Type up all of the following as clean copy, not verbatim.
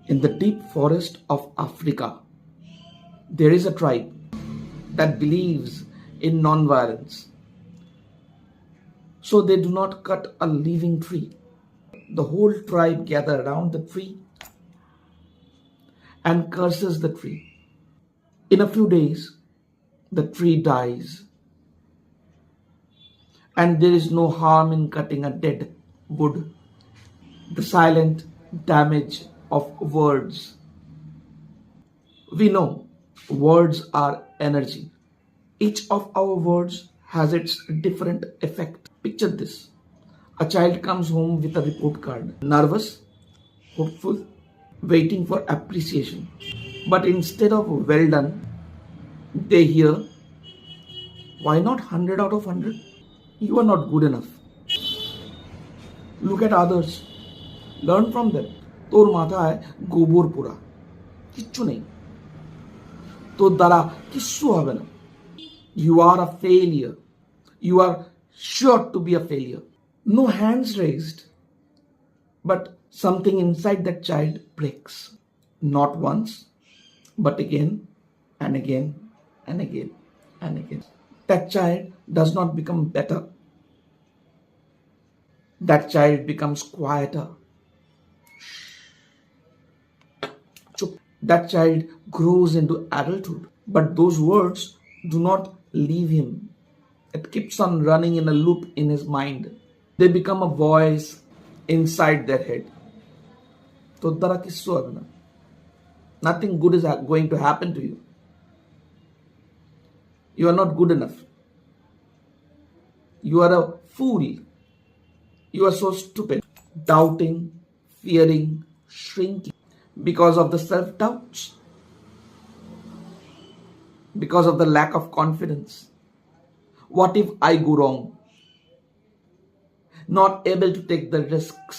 In the deep forest of Africa, there is a tribe that believes in non-violence. So they do not cut a living tree. The whole tribe gather around the tree and curses the tree. In a few days, the tree dies. And there is no harm in cutting a dead wood. The silent damage of words. We know words are energy. Each of our words has its different effect. Picture this. A child comes home with a report card. Nervous, hopeful, waiting for appreciation. But instead of well done, they hear, why not 100 out of 100? You are not good enough. Look at others. Learn from them. তোর মাথায় গোবর পোড়া, কিচ্ছু নেই, তোর দ্বারা কিচ্ছু হবে না. You are a failure. You are sure to be a failure. No hands raised, but something inside that child breaks. Not once, but again and again and again and again. That child does not become better. That child becomes quieter. That child grows into adulthood. But those words do not leave him. It keeps on running in a loop in his mind. They become a voice inside their head. Nothing good is going to happen to you. You are not good enough. You are a fool. You are so stupid. Doubting, fearing, shrinking because of the self-doubts. Because of the lack of confidence. What if I go wrong? Not able to take the risks.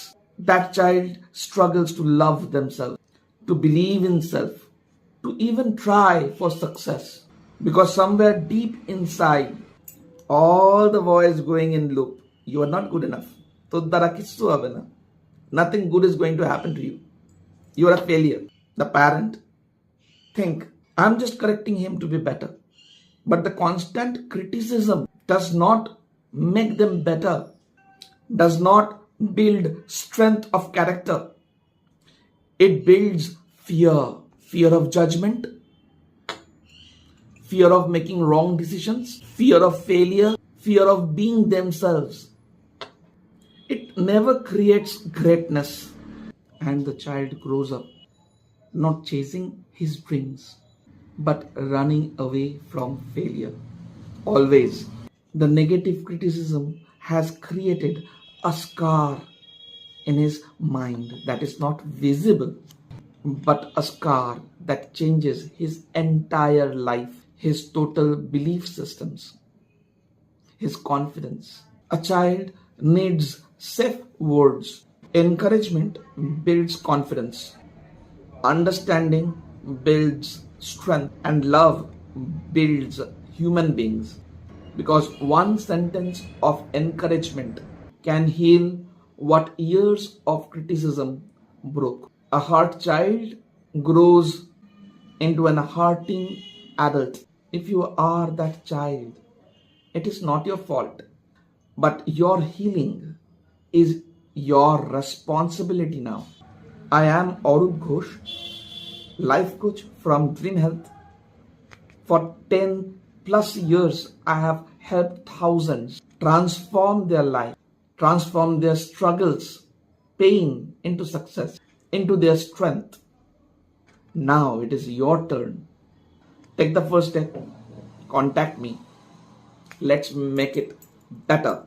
That child struggles to love themselves, to believe in self, to even try for success. Because somewhere deep inside, all the voice going in loop, you are not good enough. Nothing good is going to happen to you. You are a failure. The parent think, I'm just correcting him to be better. But the constant criticism does not make them better, does not build strength of character. It builds fear. Fear of judgment, fear of making wrong decisions, fear of failure, fear of being themselves. It never creates greatness. And the child grows up not chasing his dreams, but running away from failure. Always, the negative criticism has created a scar in his mind that is not visible, but a scar that changes his entire life, his total belief systems, his confidence. A child needs safe words. Encouragement builds confidence. Understanding builds strength. And love builds human beings. Because one sentence of encouragement can heal what years of criticism broke. A hurt child grows into an hurting adult. If you are that child, it is not your fault. But your healing is your responsibility now. I am Arup Ghosh, life coach from Dream Health. For 10 plus years, I have helped thousands transform their life, transform their struggles, pain into success, into their strength. Now it is your turn. Take the first step. Contact me. Let's make it better.